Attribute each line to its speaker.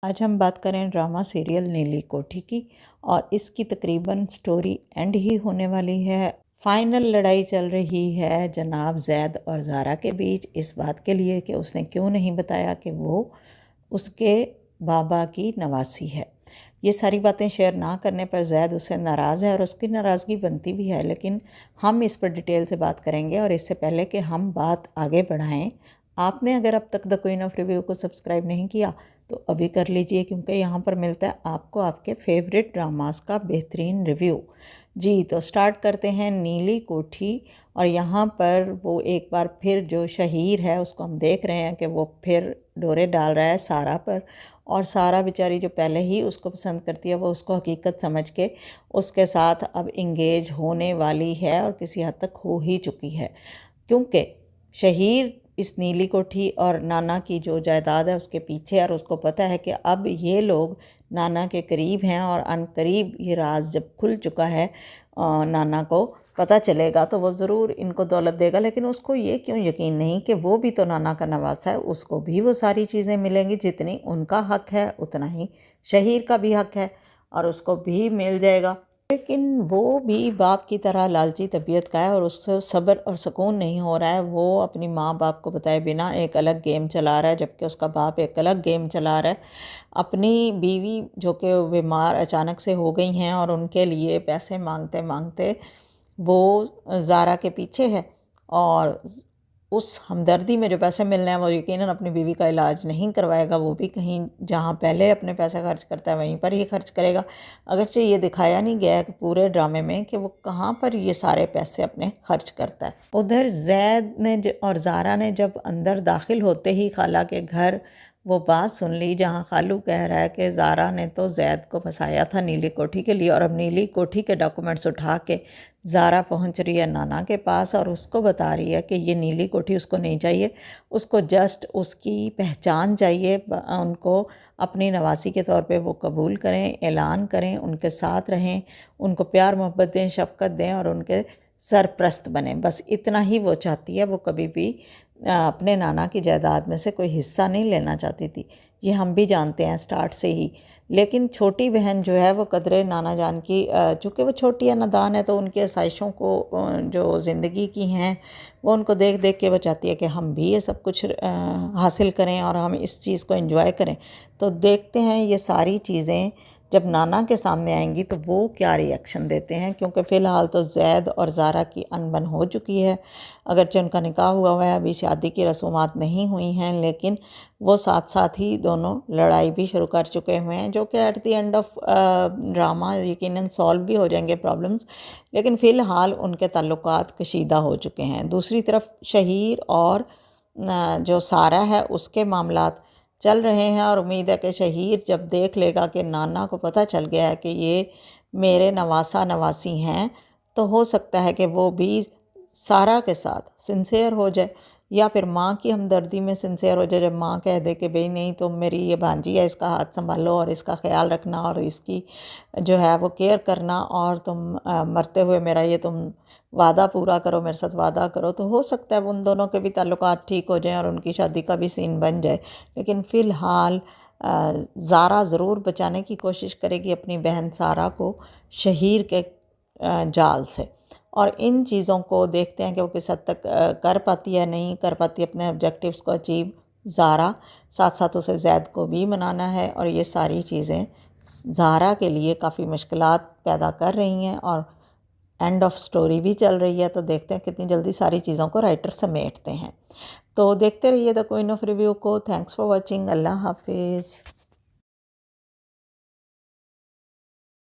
Speaker 1: आज हम बात करें ड्रामा सीरियल नीली कोठी की और इसकी तकरीबन स्टोरी एंड ही होने वाली है। फाइनल लड़ाई चल रही है जनाब जैद और ज़ारा के बीच इस बात के लिए कि उसने क्यों नहीं बताया कि वो उसके बाबा की नवासी है। ये सारी बातें शेयर ना करने पर जैद उससे नाराज़ है और उसकी नाराज़गी बनती भी है, लेकिन हम इस पर डिटेल से बात करेंगे। और इससे पहले कि हम बात आगे बढ़ाएं, आपने अगर अब तक द क्वीन ऑफ रिव्यू को सब्सक्राइब नहीं किया तो अभी कर लीजिए, क्योंकि यहाँ पर मिलता है आपको आपके फेवरेट ड्रामास का बेहतरीन रिव्यू। जी तो स्टार्ट करते हैं नीली कोठी। और यहाँ पर वो एक बार फिर जो शहीर है उसको हम देख रहे हैं कि वो फिर डोरे डाल रहा है सारा पर। और सारा बेचारी जो पहले ही उसको पसंद करती है वो उसको हकीकत समझ के उसके साथ अब इंगेज होने वाली है और किसी हद तक हो ही चुकी है, क्योंकि शहीर इस नीली कोठी और नाना की जो जायदाद है उसके पीछे, और उसको पता है कि अब ये लोग नाना के करीब हैं और अनकरीब ये राज जब खुल चुका है, नाना को पता चलेगा तो वो ज़रूर इनको दौलत देगा। लेकिन उसको ये क्यों यकीन नहीं कि वो भी तो नाना का नवासा है, उसको भी वो सारी चीज़ें मिलेंगी, जितनी उनका हक है उतना ही शहीर का भी हक है और उसको भी मिल जाएगा। लेकिन वो भी बाप की तरह लालची तबीयत का है और उससे सब्र और सुकून नहीं हो रहा है। वो अपनी माँ बाप को बताए बिना एक अलग गेम चला रहा है, जबकि उसका बाप एक अलग गेम चला रहा है। अपनी बीवी जो कि बीमार अचानक से हो गई हैं और उनके लिए पैसे मांगते मांगते वो ज़ारा के पीछे है, और उस हमदर्दी में जो पैसे मिलने हैं वो यकीनन अपनी बीवी का इलाज नहीं करवाएगा। वो भी कहीं जहाँ पहले अपने पैसे खर्च करता है वहीं पर ही खर्च करेगा। अगरचे ये दिखाया नहीं गया है कि पूरे ड्रामे में कि वो कहाँ पर ये सारे पैसे अपने खर्च करता है। उधर जैद ने और ज़ारा ने जब अंदर दाखिल होते ही खाला के घर वो बात सुन ली जहाँ खालू कह रहा है कि ज़ारा ने तो जैद को फंसाया था नीली कोठी के लिए, और अब नीली कोठी के डॉक्यूमेंट्स उठा के ज़ारा पहुंच रही है नाना के पास और उसको बता रही है कि ये नीली कोठी उसको नहीं चाहिए, उसको जस्ट उसकी पहचान चाहिए। उनको अपनी नवासी के तौर पे वो कबूल करें, ऐलान करें, उनके साथ रहें, उनको प्यार मोहब्बत दें, शफ़क़त दें और उनके सरप्रस्त बने। बस इतना ही वो चाहती है। वो कभी भी अपने नाना की जायदाद में से कोई हिस्सा नहीं लेना चाहती थी, ये हम भी जानते हैं स्टार्ट से ही। लेकिन छोटी बहन जो है वो कदरे नाना जान की, चूँकि वो छोटी है नादान है, तो उनकी आसाइशों को जो ज़िंदगी की हैं वो उनको देख देख के वो चाहती है कि हम भी ये सब कुछ हासिल करें और हम इस चीज़ को एंजॉय करें। तो देखते हैं ये सारी चीज़ें जब नाना के सामने आएंगी तो वो क्या रिएक्शन देते हैं, क्योंकि फ़िलहाल तो जैद और ज़ारा की अनबन हो चुकी है। अगरचे उनका निकाह हुआ है, अभी शादी की रसूमात नहीं हुई हैं, लेकिन वो साथ साथ ही दोनों लड़ाई भी शुरू कर चुके हुए हैं, जो कि at the end of drama यकीनन सॉल्व भी हो जाएंगे प्रॉब्लम्स। लेकिन फ़िलहाल उनके ताल्लुकात कशीदा हो चुके हैं। दूसरी तरफ शहीर और जो सारा है उसके मामलात चल रहे हैं, और उम्मीद है कि शहीर जब देख लेगा कि नाना को पता चल गया है कि ये मेरे नवासा नवासी हैं, तो हो सकता है कि वो भी सारा के साथ सिंसेयर हो जाए, या फिर माँ की हमदर्दी में सिंसेयर हो जाए। जब माँ कह दे कि भाई नहीं, तुम मेरी ये भांजी है, इसका हाथ संभालो और इसका ख्याल रखना और इसकी जो है वो केयर करना, और तुम मरते हुए मेरा ये तुम वादा पूरा करो, मेरे साथ वादा करो, तो हो सकता है उन दोनों के भी ताल्लुकात ठीक हो जाएं और उनकी शादी का भी सीन बन जाए। लेकिन फ़िलहाल ज़ारा ज़रूर बचाने की कोशिश करेगी अपनी बहन सारा को शहीर के जाल से। और इन चीज़ों को देखते हैं कि वो किस हद तक कर पाती है, नहीं कर पाती अपने ऑब्जेक्टिव्स को अचीव ज़ारा। साथ साथ उसे जैद को भी मनाना है, और ये सारी चीज़ें ज़ारा के लिए काफ़ी मुश्किलात पैदा कर रही हैं और एंड ऑफ स्टोरी भी चल रही है। तो देखते हैं कितनी जल्दी सारी चीज़ों को राइटर समेटते हैं। तो देखते रहिए द क्वीन ऑफ रिव्यू को। Thanks for watching. अल्लाह हाफिज़।